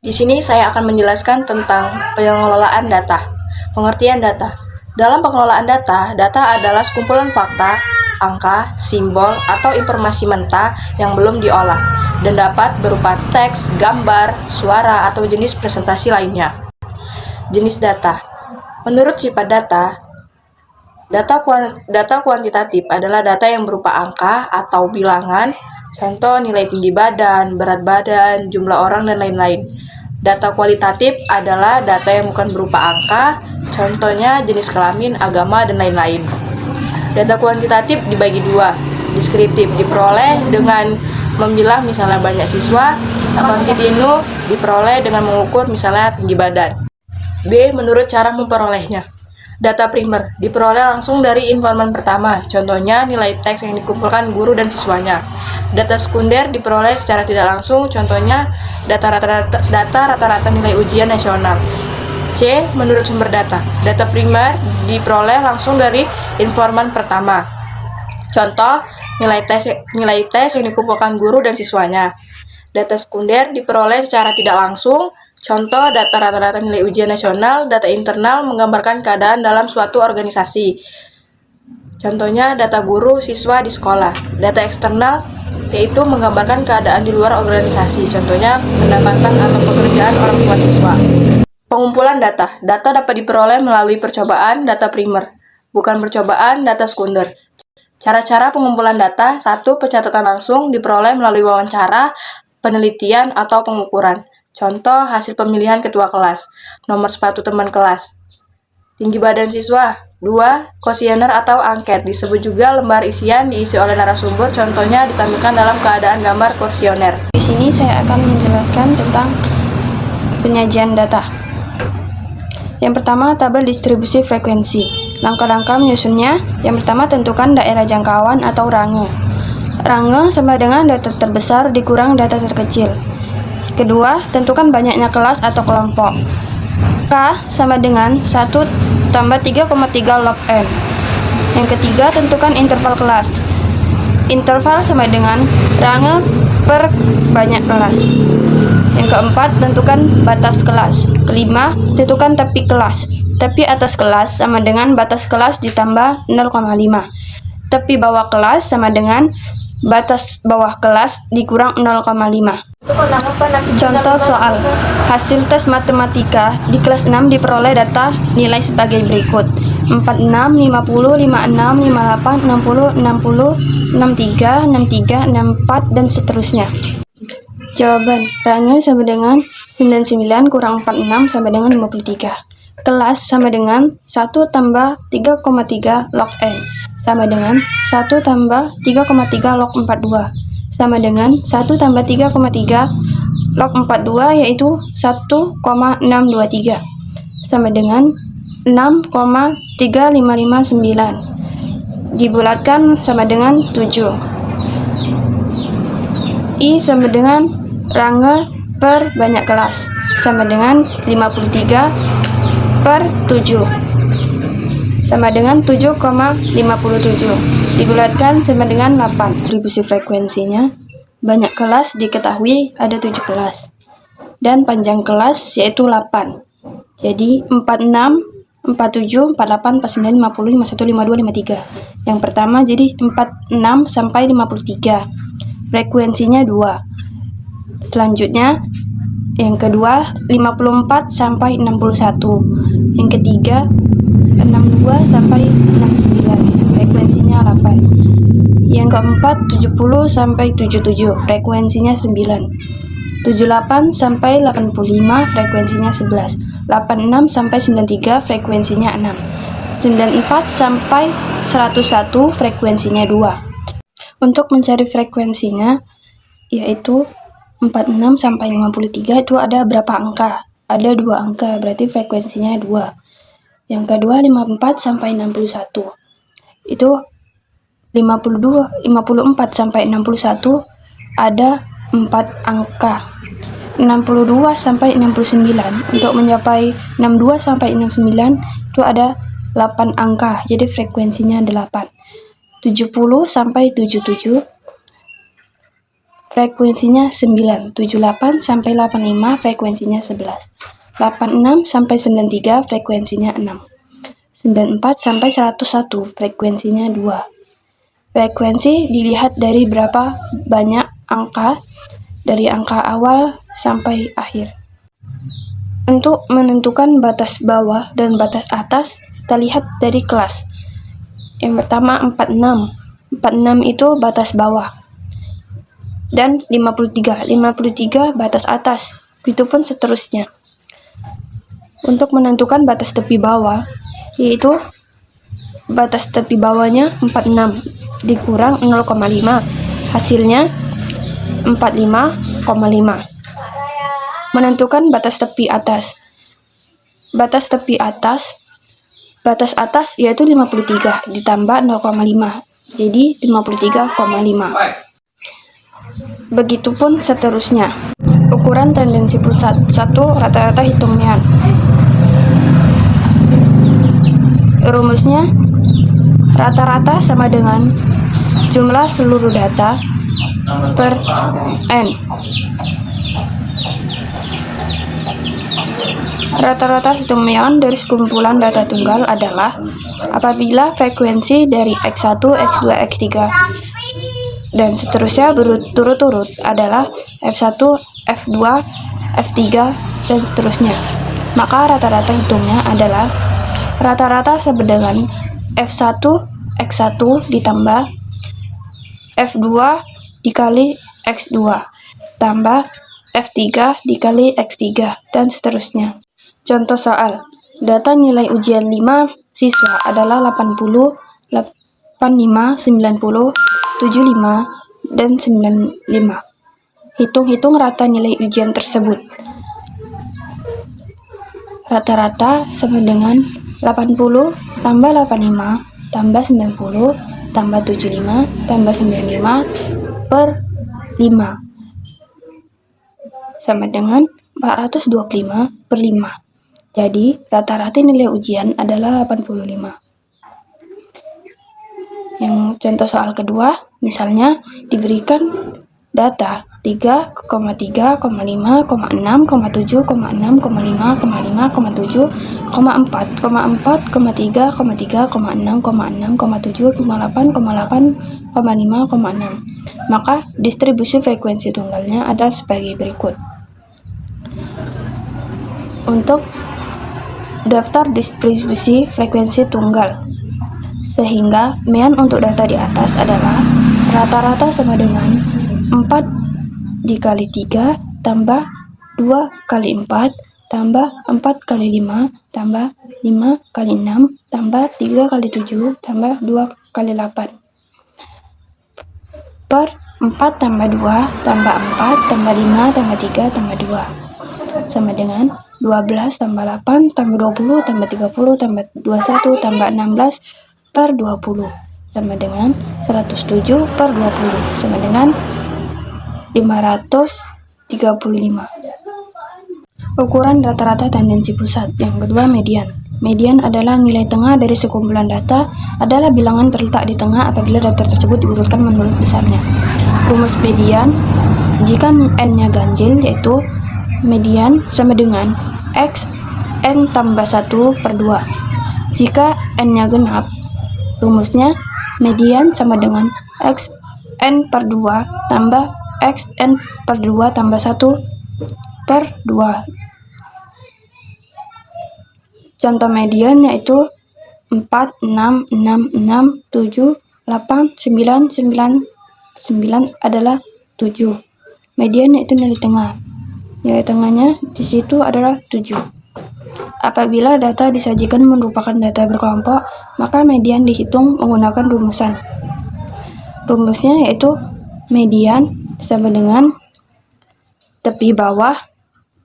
Di sini saya akan menjelaskan tentang pengelolaan data. Pengertian data. Dalam pengelolaan data, data adalah sekumpulan fakta, angka, simbol, atau informasi mentah yang belum diolah dan dapat berupa teks, gambar, suara, atau jenis presentasi lainnya. Jenis data. Menurut sifat data, data kuantitatif adalah data yang berupa angka atau bilangan, contoh nilai tinggi badan, berat badan, jumlah orang, dan lain-lain. Data kualitatif adalah data yang bukan berupa angka, contohnya jenis kelamin, agama, dan lain-lain. Data kuantitatif dibagi dua. Deskriptif diperoleh dengan memilah misalnya banyak siswa, kuantitatif diperoleh dengan mengukur misalnya tinggi badan. B. Menurut cara memperolehnya. Data primer diperoleh langsung dari informan pertama, contohnya nilai teks yang dikumpulkan guru dan siswanya. Data sekunder diperoleh secara tidak langsung, contohnya data rata-rata nilai ujian nasional. C. Menurut sumber data. Data primer diperoleh langsung dari informan pertama. Contoh, nilai tes yang dikumpulkan guru dan siswanya. Data sekunder diperoleh secara tidak langsung. Contoh, data rata-rata nilai ujian nasional. Data internal menggambarkan keadaan dalam suatu organisasi. Contohnya, data guru siswa di sekolah. Data eksternal yaitu menggambarkan keadaan di luar organisasi. Contohnya, pendapatan atau pekerjaan orang tua siswa. Pengumpulan data. Data dapat diperoleh melalui percobaan data primer, bukan percobaan data sekunder. Cara-cara pengumpulan data. 1. Pencatatan langsung diperoleh melalui wawancara, penelitian, atau pengukuran. Contoh, hasil pemilihan ketua kelas, nomor sepatu teman kelas. Tinggi badan siswa. 2. Kuesioner atau angket, disebut juga lembar isian diisi oleh narasumber, contohnya ditampilkan dalam keadaan gambar kuesioner. Di sini saya akan menjelaskan tentang penyajian data. Yang pertama, tabel distribusi frekuensi. Langkah-langkah menyusunnya. Yang pertama, tentukan daerah jangkauan atau range. Range sama dengan data terbesar dikurang data terkecil. Kedua, tentukan banyaknya kelas atau kelompok. K sama dengan 1 tambah 3,3 log N. Yang ketiga, tentukan interval kelas. Interval sama dengan range per banyak kelas. Yang keempat, tentukan batas kelas. Kelima, tentukan tepi kelas. Tepi atas kelas sama dengan batas kelas ditambah 0,5. Tepi bawah kelas sama dengan batas bawah kelas dikurang 0,5. Contoh soal. Hasil tes matematika di kelas 6 diperoleh data nilai sebagai berikut: 46, 50, 56, 58, 60, 60, 63, 63, 64, dan seterusnya. Jawaban. Range sama dengan 99 kurang 46 sama dengan 53. Kelas sama dengan 1 tambah 3,3 log N sama dengan 1 tambah 3,3 log 42 sama dengan 1 tambah 3,3 log 42 yaitu 1,623 sama dengan 6,3559 dibulatkan sama dengan 7. I sama dengan range per banyak kelas sama dengan 53 per 7 sama dengan 7,57 dibulatkan sama dengan 8. Distribusi frekuensinya, banyak kelas diketahui ada 7 kelas dan panjang kelas yaitu 8. Jadi 46, 47, 48, 49, 50, 51, 52, 53. Yang pertama jadi 46 sampai 53. Frekuensinya 2. Selanjutnya yang kedua 54 sampai 61. Yang ketiga 62 sampai 69. Frekuensinya 8. Yang keempat 70 sampai 77. Frekuensinya 9. 78 sampai 85. Frekuensinya 11. 86 sampai 93. Frekuensinya 6. 94 sampai 101. Frekuensinya 2. Untuk mencari frekuensinya yaitu 46 sampai 53 itu ada berapa angka? Ada 2 angka, berarti frekuensinya 2. Yang kedua 54 sampai 61. Itu 54 sampai 61 ada 4 angka. 62 sampai 69. Untuk mencapai 62 sampai 69 itu ada 8 angka, jadi frekuensinya 8. 70 sampai 77 frekuensinya 9. 78 sampai 85 frekuensinya 11. 86 sampai 93 frekuensinya 6. 94 sampai 101 frekuensinya 2. Frekuensi dilihat dari berapa banyak angka dari angka awal sampai akhir. Untuk menentukan batas bawah dan batas atas, kita lihat dari kelas. Yang pertama 46. 46 itu batas bawah. Dan 53. 53 batas atas. Itu pun seterusnya. Untuk menentukan batas tepi bawah, yaitu batas tepi bawahnya 46 dikurang 0,5. Hasilnya 45,5. Menentukan batas tepi atas. Batas tepi atas, batas atas yaitu 53 ditambah 0,5. Jadi 53,5. Begitupun seterusnya. Ukuran tendensi pusat. 1. Rata-rata hitung Mean. Rumusnya rata-rata sama dengan jumlah seluruh data per N. Rata-rata hitung Mean dari sekumpulan data tunggal adalah apabila frekuensi dari X1, X2, X3 dan seterusnya berturut-turut adalah F1, F2, F3 dan seterusnya. Maka rata-rata hitungnya adalah rata-rata sama dengan F1 X1 ditambah F2 dikali X2 tambah F3 dikali X3 dan seterusnya. Contoh soal. Data nilai ujian 5 siswa adalah 80, 85, 90, 75, dan 95. Hitung-hitung rata nilai ujian tersebut. Rata-rata sama dengan 80 tambah 85 tambah 90 tambah 75 tambah 95 per 5 sama dengan 425 per 5. Jadi rata-rata nilai ujian adalah 85. Yang contoh soal kedua, misalnya diberikan data 3,3,5,6,7,6,5,5,7 Maka distribusi frekuensi tunggalnya ada sebagai berikut. Untuk daftar distribusi frekuensi tunggal, sehingga Mean untuk data di atas adalah rata-rata sama dengan 4 dikali 3 tambah 2 kali 4 tambah 4 kali 5 tambah 5 kali 6 tambah 3 kali 7 tambah 2 kali 8 per 4 tambah 2 tambah 4 tambah 5 tambah 3 tambah 2 sama dengan 12 tambah 8 tambah 20 tambah 30 tambah 21 tambah 16 per 20 sama dengan 107 per 20 sama dengan 535. Ukuran rata-rata tendensi pusat. Yang kedua, median. Median adalah nilai tengah dari sekumpulan data, adalah bilangan terletak di tengah apabila data tersebut diurutkan menurut besarnya. Rumus median, jika n-nya ganjil, yaitu median sama dengan x n tambah 1 per 2. Jika n-nya genap, rumusnya median sama dengan x n per 2 tambah x n per 2 tambah 1 per 2. Contoh median yaitu 4, 6, 6, 6, 7, 8, 9, 9, 9 adalah 7. Median yaitu nilai tengah. Nilai tengahnya di situ adalah 7. Apabila data disajikan merupakan data berkelompok, maka median dihitung menggunakan rumusan. Rumusnya yaitu median sama dengan tepi bawah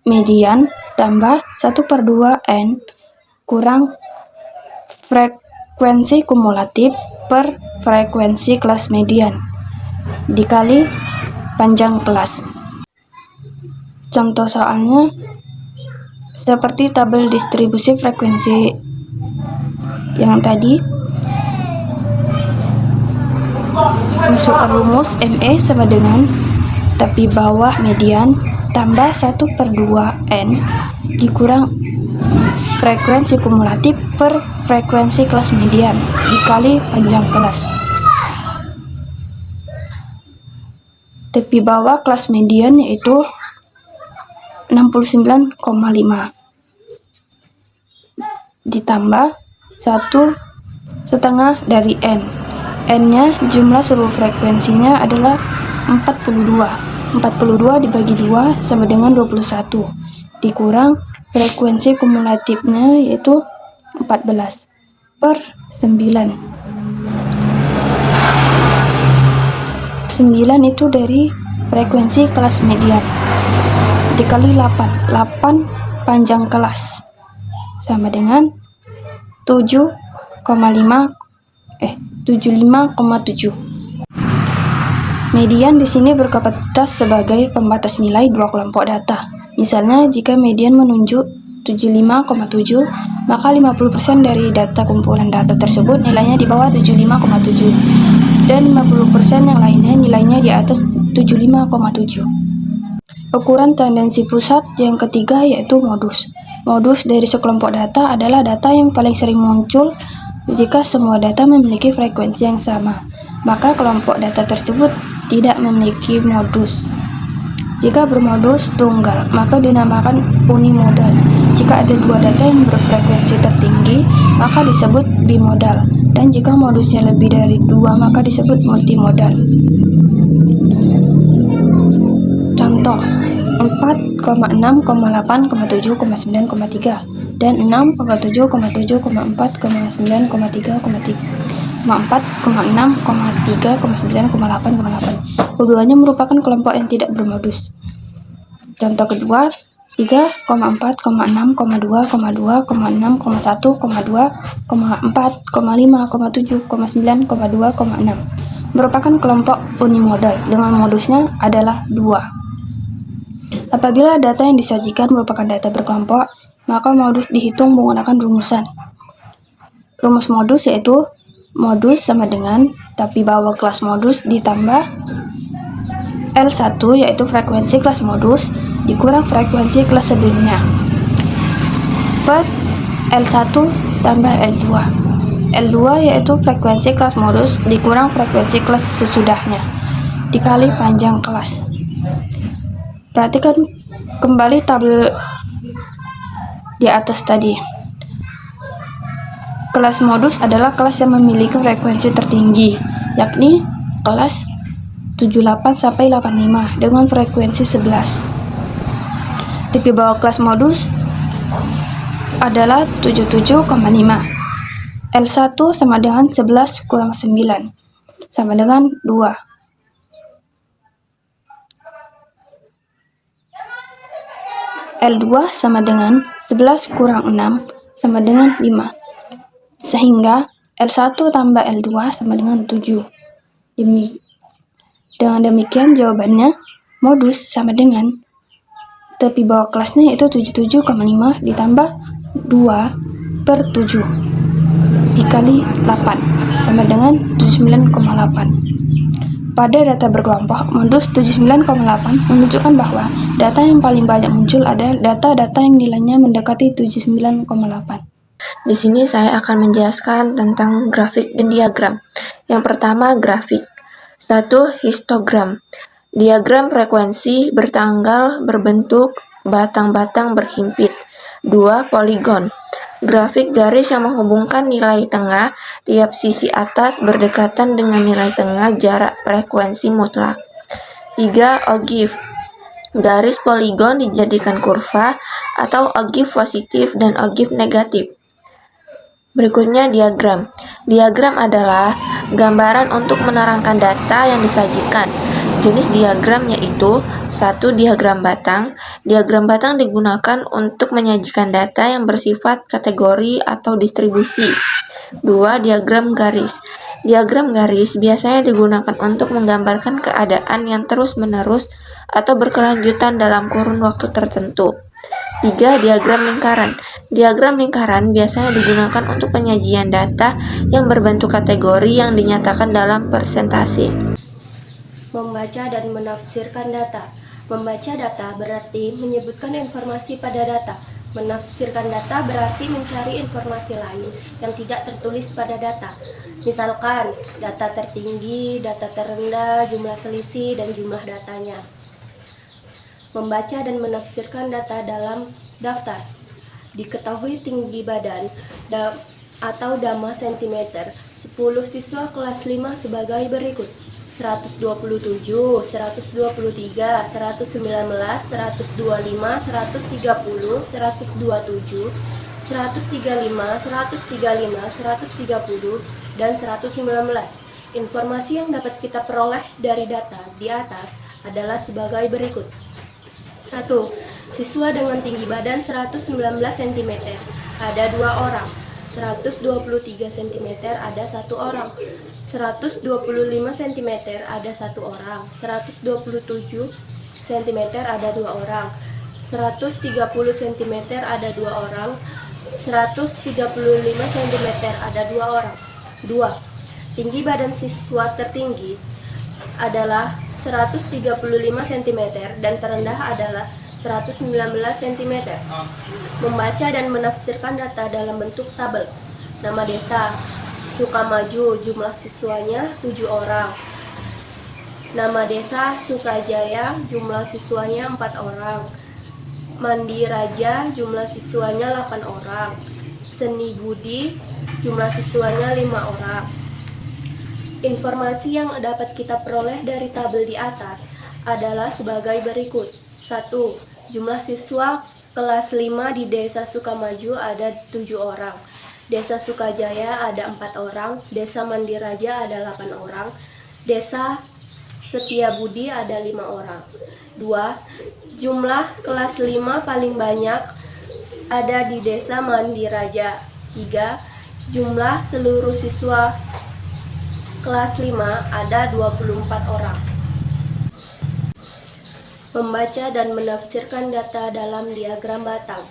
median tambah 1 per 2 N kurang frekuensi kumulatif per frekuensi kelas median dikali panjang kelas. Contoh soalnya seperti tabel distribusi frekuensi yang tadi. Masukkan rumus ME sama dengan tepi bawah median tambah 1/2 N dikurang frekuensi kumulatif per frekuensi kelas median dikali panjang kelas. Tepi bawah kelas median yaitu 69,5 ditambah 1/2 dari N. N-nya jumlah seluruh frekuensinya adalah 42. 42 dibagi 2 sama dengan 21. Dikurang frekuensi kumulatifnya yaitu 14 per 9. 9 itu dari frekuensi kelas median dikali 8 panjang kelas sama dengan 75,7. Median di sini berkapasitas sebagai pembatas nilai dua kelompok data. Misalnya jika median menunjuk 75,7, maka 50% dari data kumpulan data tersebut nilainya di bawah 75,7 dan 50% yang lainnya nilainya di atas 75,7. Ukuran tendensi pusat yang ketiga yaitu modus. Modus dari sekelompok data adalah data yang paling sering muncul jika semua data memiliki frekuensi yang sama, maka kelompok data tersebut tidak memiliki modus. Jika bermodus tunggal, maka dinamakan unimodal. Jika ada dua data yang berfrekuensi tertinggi, maka disebut bimodal. Dan jika modusnya lebih dari 2, maka disebut multimodal. Contoh 4,6,8,7,9,3 dan 6,7,4,9,3,4,6,3,9,8. Keduanya merupakan kelompok yang tidak bermodus. Contoh kedua 3,4,6,2,2,6,1,2,4,5,7,9,2,6 merupakan kelompok unimodal dengan modusnya adalah 2. Apabila data yang disajikan merupakan data berkelompok, maka modus dihitung menggunakan rumusan. Rumus modus yaitu modus sama dengan tapi bawah kelas modus ditambah L1 yaitu frekuensi kelas modus dikurang frekuensi kelas sebelumnya per L1 tambah L2. L2 yaitu frekuensi kelas modus dikurang frekuensi kelas sesudahnya dikali panjang kelas. Perhatikan kembali tabel di atas tadi. Kelas modus adalah kelas yang memiliki frekuensi tertinggi, yakni kelas 78 sampai 85 dengan frekuensi 11. Tipe bawah kelas modus adalah 77,5. L1 sama dengan 11 kurang 9 sama dengan 2. L2 sama dengan 11 kurang 6 sama dengan 5. Sehingga L1 tambah L2 sama dengan 7. Dengan demikian jawabannya modus sama dengan tepi bawah kelasnya yaitu 77,5 ditambah 2 per 7 dikali 8 sama dengan 79,8. Pada data berkelompok, modus 79,8 menunjukkan bahwa data yang paling banyak muncul adalah data-data yang nilainya mendekati 79,8. Di sini saya akan menjelaskan tentang grafik dan diagram. Yang pertama, grafik. 1. Histogram. Diagram frekuensi bertanggal berbentuk batang-batang berhimpit. 2. Poligon. Grafik garis yang menghubungkan nilai tengah tiap sisi atas berdekatan dengan nilai tengah jarak frekuensi mutlak. 3. Ogive. Garis poligon dijadikan kurva atau ogive positif dan ogive negatif. Berikutnya diagram. Diagram adalah gambaran untuk menerangkan data yang disajikan. Jenis diagram yaitu: 1. Diagram batang. Diagram batang digunakan untuk menyajikan data yang bersifat kategori atau distribusi. 2. Diagram garis. Diagram garis biasanya digunakan untuk menggambarkan keadaan yang terus-menerus atau berkelanjutan dalam kurun waktu tertentu. 3. Diagram lingkaran. Diagram lingkaran biasanya digunakan untuk penyajian data yang berbentuk kategori yang dinyatakan dalam persentase. Membaca dan menafsirkan data. Membaca data berarti menyebutkan informasi pada data. Menafsirkan data berarti mencari informasi lain yang tidak tertulis pada data. Misalkan, data tertinggi, data terendah, jumlah selisih, dan jumlah datanya. Membaca dan menafsirkan data dalam daftar. Diketahui tinggi badan atau dama cm 10 siswa kelas 5 sebagai berikut: 127, 123, 119, 125, 130, 127, 135, 135, 130, dan 119. Informasi yang dapat kita peroleh dari data di atas adalah sebagai berikut. 1. Siswa dengan tinggi badan 119 cm, ada 2 orang. 123 cm ada 1 orang. 125 cm ada 1 orang. 127 cm ada 2 orang. 130 cm ada 2 orang. 135 cm ada 2 orang. 2. Tinggi badan siswa tertinggi adalah 135 cm dan terendah adalah 119 cm. Membaca dan menafsirkan data dalam bentuk tabel. Nama desa: Sukamaju, jumlah siswanya 7 orang. Nama desa: Sukajaya, jumlah siswanya 4 orang. Mandi Raja, jumlah siswanya 8 orang. Seni Budi, jumlah siswanya 5 orang. Informasi yang dapat kita peroleh dari tabel di atas adalah sebagai berikut. 1. Jumlah siswa kelas 5 di Desa Sukamaju ada 7 orang. Desa Sukajaya ada 4 orang. Desa Mandiraja ada 8 orang. Desa Setiabudi ada 5 orang. 2. Jumlah kelas 5 paling banyak ada di Desa Mandiraja. 3. Jumlah seluruh siswa kelas 5 ada 24 orang. Membaca dan menafsirkan data dalam diagram batang.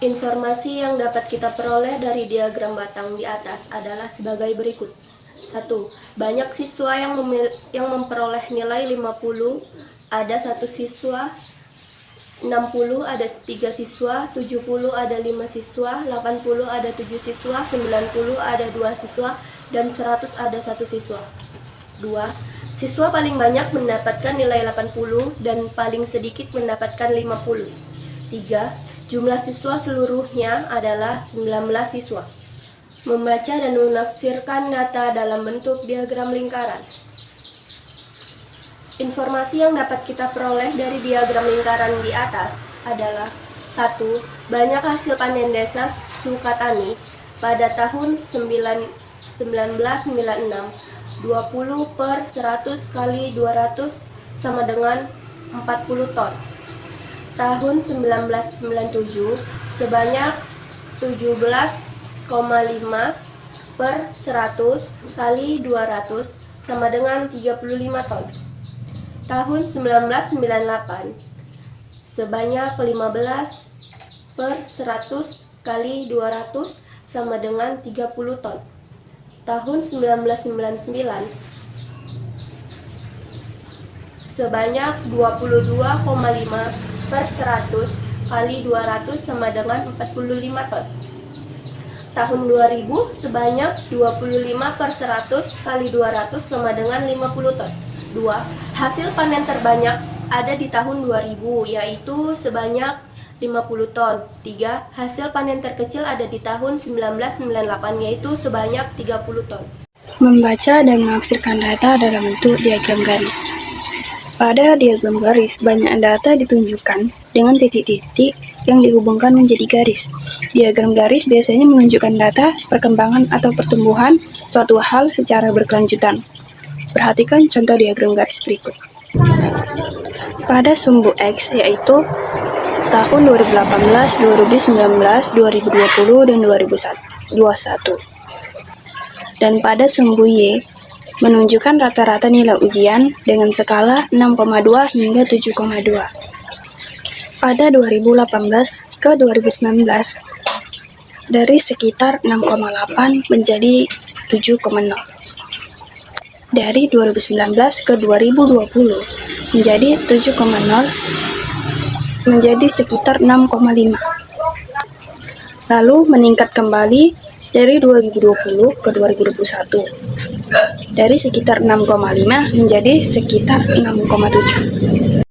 Informasi yang dapat kita peroleh dari diagram batang di atas adalah sebagai berikut. 1. Banyak siswa yang memperoleh nilai 50, ada 1 siswa. 60 ada 3 siswa, 70 ada 5 siswa, 80 ada 7 siswa, 90 ada 2 siswa, dan 100 ada 1 siswa. 2. Siswa paling banyak mendapatkan nilai 80 dan paling sedikit mendapatkan 50. 3. Jumlah siswa seluruhnya adalah 19 siswa. Membaca dan menafsirkan data dalam bentuk diagram lingkaran. Informasi yang dapat kita peroleh dari diagram lingkaran di atas adalah: 1. Banyak hasil panen desa Sukatani pada tahun 1996. 20 per 100 kali 200 sama dengan 40 ton. Tahun 1997 sebanyak 17,5 per 100 kali 200 sama dengan 35 ton. Tahun 1998 sebanyak 15 per 100 kali 200 sama dengan 30 ton. Tahun 1999 sebanyak 22,5 per 100 kali 200 sama dengan 45 ton. Tahun 2000 sebanyak 25 per 100 kali 200 sama dengan 50 ton. 2. Hasil panen terbanyak ada di tahun 2000 yaitu sebanyak 50 ton. 3. Hasil panen terkecil ada di tahun 1998 yaitu sebanyak 30 ton. Membaca dan menafsirkan data dalam bentuk diagram garis. Pada diagram garis, banyak data ditunjukkan dengan titik-titik yang dihubungkan menjadi garis. Diagram garis biasanya menunjukkan data perkembangan atau pertumbuhan suatu hal secara berkelanjutan. Perhatikan contoh diagram garis berikut. Pada sumbu X, yaitu tahun 2018, 2019, 2020, dan 2021. Dan pada sumbu Y, menunjukkan rata-rata nilai ujian dengan skala 6,2 hingga 7,2. Pada 2018 ke 2019, dari sekitar 6,8 menjadi 7,0. Dari 2019 ke 2020 menjadi 7,0 menjadi sekitar 6,5. Lalu meningkat kembali dari 2020 ke 2021. Dari sekitar 6,5 menjadi sekitar 6,7.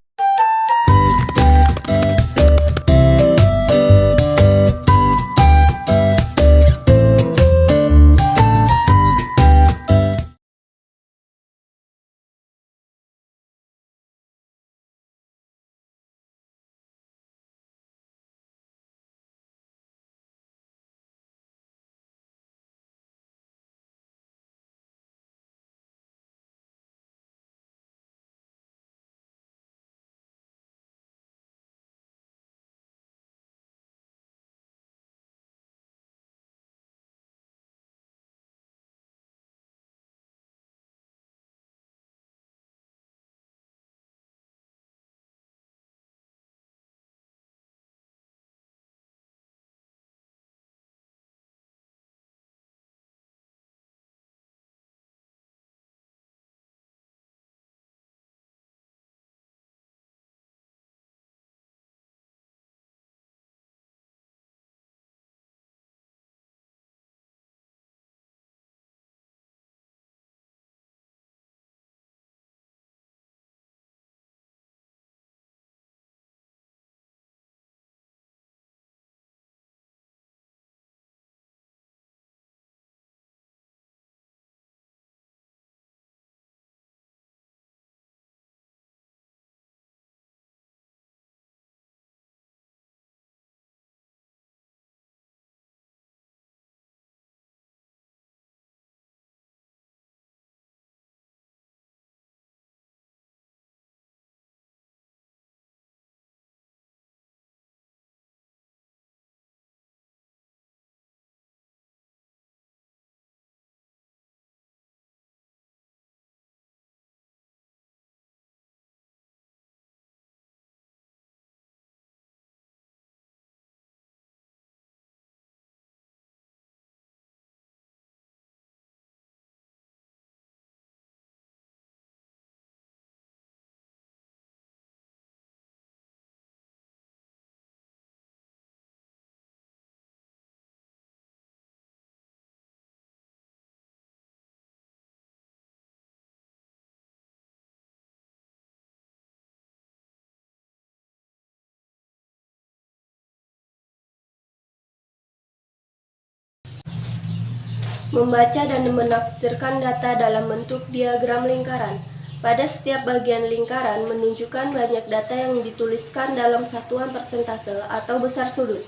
Membaca dan menafsirkan data dalam bentuk diagram lingkaran. Pada setiap bagian lingkaran menunjukkan banyak data yang dituliskan dalam satuan persentase atau besar sudut.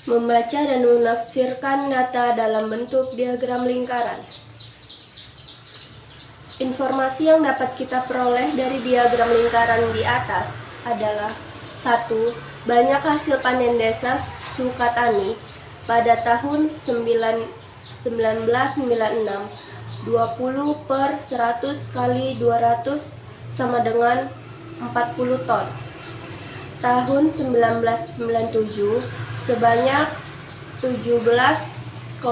Membaca dan menafsirkan data dalam bentuk diagram lingkaran. Informasi yang dapat kita peroleh dari diagram lingkaran di atas adalah 1. Banyak hasil panen desa Sukatani pada tahun 1996, 20 per 100 kali 200 sama dengan 40 ton. Tahun 1997 sebanyak 17,5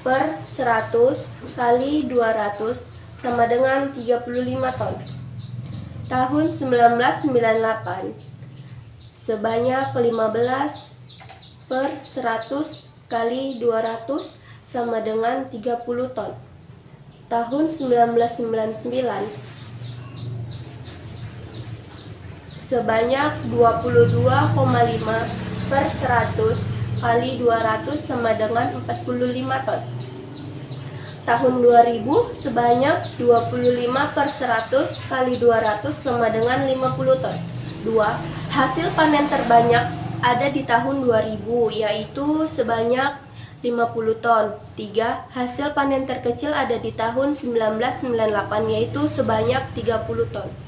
per 100 kali 200 sama dengan 35 ton. Tahun 1998 sebanyak 15 per 100 kali 200 sama dengan 30 ton. Tahun 1999 sebanyak 22,5 per 100 kali 200 sama dengan 45 ton. Tahun 2000 sebanyak 25 per 100 kali 200 sama dengan 50 ton. 2. Hasil panen terbanyak ada di tahun 2000 yaitu sebanyak 50 ton. 3. Hasil panen terkecil ada di tahun 1998 yaitu sebanyak 30 ton.